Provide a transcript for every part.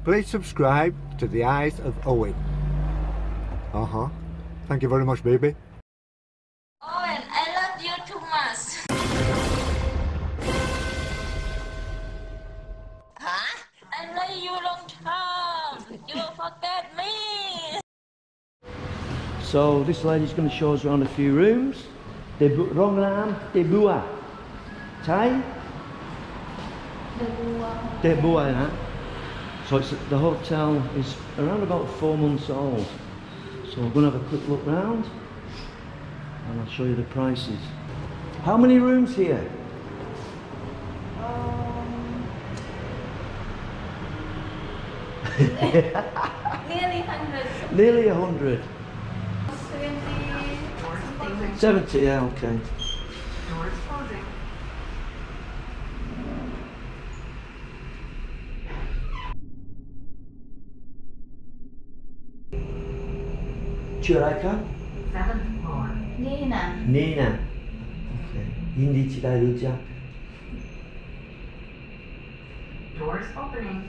please subscribe to the Eyes of Owen. Thank you very much, baby. Owen, I love you too much. Huh? I love you long time. You will forget me. So this lady's going to show us around a few rooms. Hotel Debua. Thai? Debua, yeah. So the hotel is around about 4 months old. So we're going to have a quick look round and I'll show you the prices. How many rooms here? Nearly 100. Nearly 100. 70 something. 70, yeah, okay. Doors closing. Churaika? 7th floor. Nina. Nina. Okay. Hindi tidak rujak. Doors opening.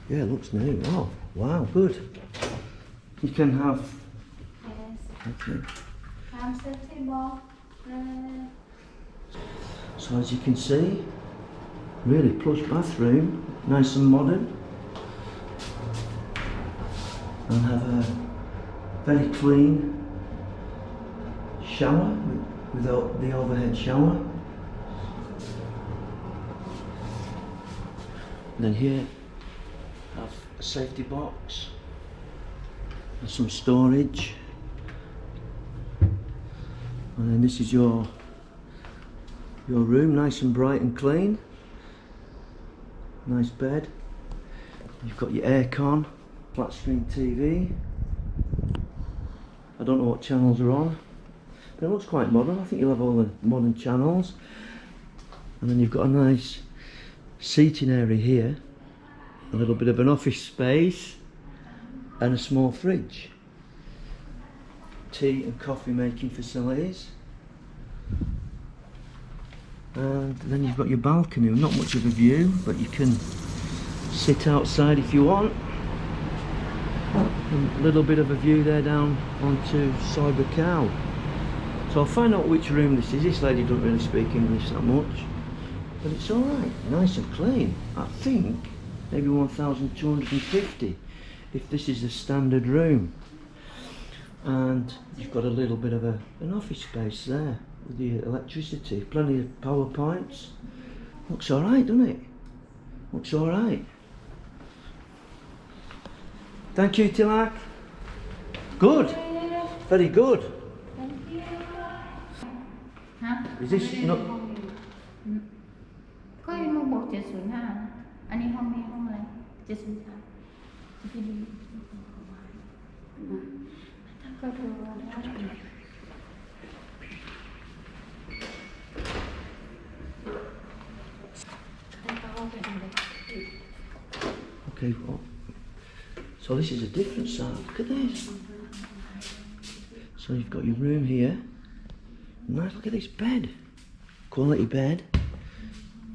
Yeah, it looks new. Oh, wow, good. You can have... Yes. Okay. Table. So as you can see, really plush bathroom, nice and modern. And have a very clean shower without the overhead shower. And then here have a safety box and some storage. And then this is your room, nice and bright and clean. Nice bed. You've got your aircon, flat screen TV. I don't know what channels are on, but it looks quite modern. I think you'll have all the modern channels. And then you've got a nice seating area here, a little bit of an office space, and a small fridge. Tea and coffee making facilities, and then you've got your balcony. Not much of a view, but you can sit outside if you want. And a little bit of a view there down onto Buakhao. So I'll find out which room this is. This lady doesn't really speak English that much, but it's alright, nice and clean. I think maybe 1,250 if this is a standard room. And you've got a little bit of an office space there with the electricity, plenty of power points. Looks alright, doesn't it? Looks alright. Thank you, Tilak. Good. Very good. Thank you. Is this not... ก็ยังมาบอก705อันนี้ห้องนี้ห้องอะไร703จะไปดูก็ดูแล้ว Okay, well, so this is a different side. Look at this. So you've got your room here. Nice, look at this bed. Quality bed.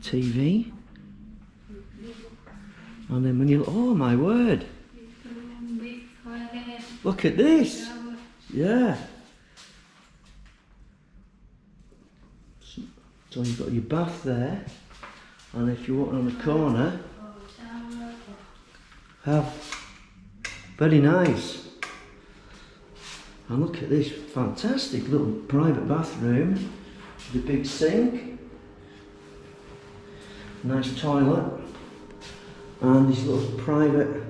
TV. And then when you... Oh my word. Look at this. Yeah. So you've got your bath there. And if you want on the corner, have very nice. And look at this fantastic little private bathroom with a big sink, nice toilet, and this little private,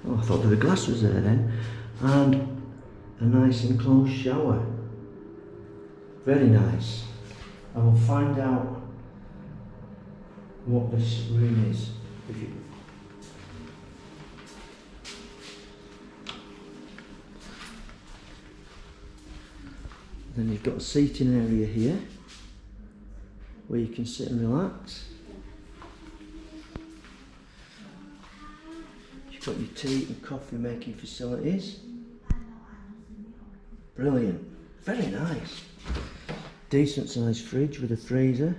oh I thought the glass was there then, and a nice enclosed shower. Very nice. I will find out what this room is. If you... Then you've got a seating area here where you can sit and relax. You've got your tea and coffee making facilities. Brilliant. Very nice. Decent sized fridge with a freezer.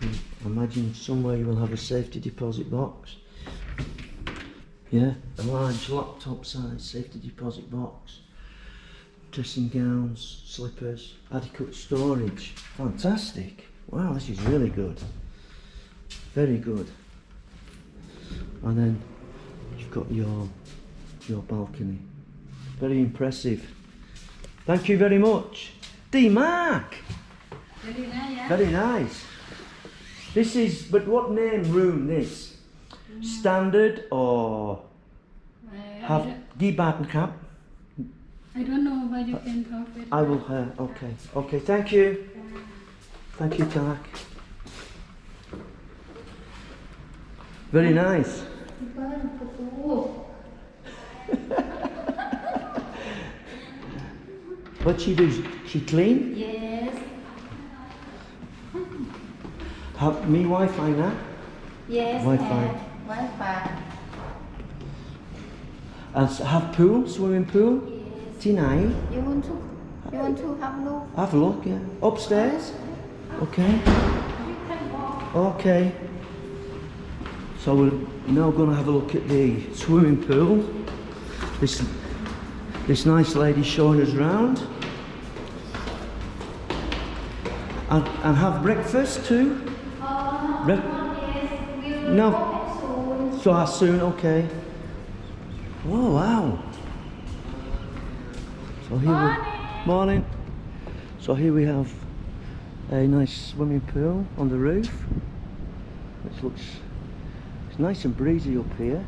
I imagine somewhere you will have a safety deposit box. Yeah, a large laptop size safety deposit box. Dressing gowns, slippers, adequate storage. Fantastic. Wow, this is really good. Very good. And then you've got your balcony. Very impressive. Thank you very much. D Mark! Very nice, yeah? Very nice. This is, but what name room this? Standard or have D Mark cap? I don't know, but you can talk with I will, okay. Okay, thank you. Thank you, Tak. Very nice. What she do? She clean? Yes. Have me Wi-Fi now? Yes. Wi-Fi. Wi-Fi. And have pool, swimming pool? Yes. Tonight? You want to have a look? Have a look, yeah. Upstairs? Okay. Okay. So we're now going to have a look at the swimming pool. This nice lady showing us round. And have breakfast too? No. So as soon, okay. Oh wow. So here morning. So here we have a nice swimming pool on the roof. Which looks, it's nice and breezy up here.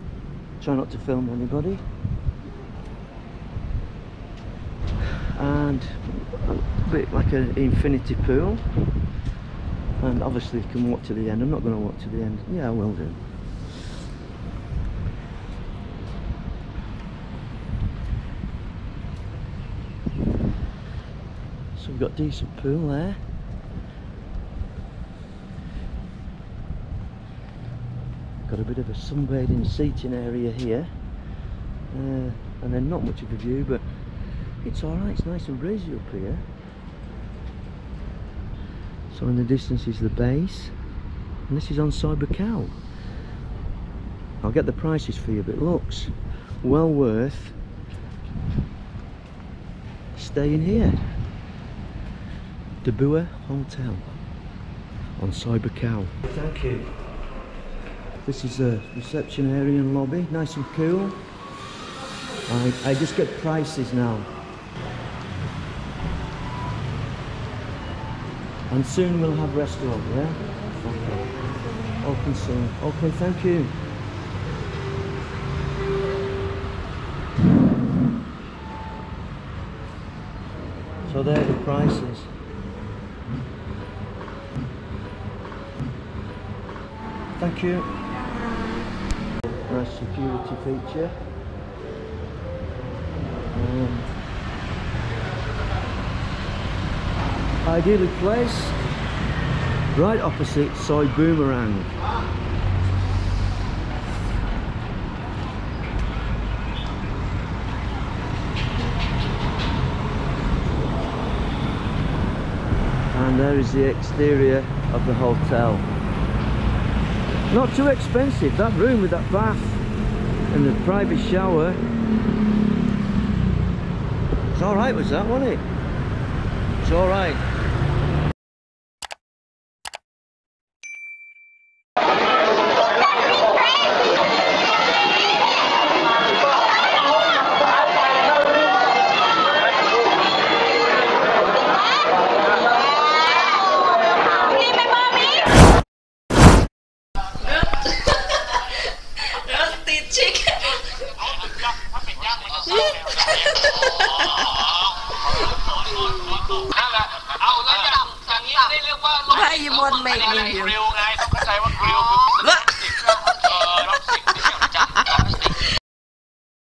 Try not to film anybody. And a bit like an infinity pool. And obviously you can walk to the end. I'm not going to walk to the end. Yeah, I will do. So we've got a decent pool there. Got a bit of a sunbathing seating area here. And then not much of a view, but it's alright, it's nice and breezy up here. So in the distance is the base, and this is on Buakhao. I'll get the prices for you, but it looks well worth staying here. Debua Hotel on Buakhao. Thank you. This is the reception area and lobby, nice and cool. I just get prices now. And soon we'll have restaurant, yeah? Okay. Open soon. Okay, thank you. So there are the prices. Thank you. Nice security feature. Ideally placed right opposite Soy Boomerang. And there is the exterior of the hotel. Not too expensive, that room with that bath and the private shower. It's alright, was that, wasn't it? It's alright. Why you won't make me?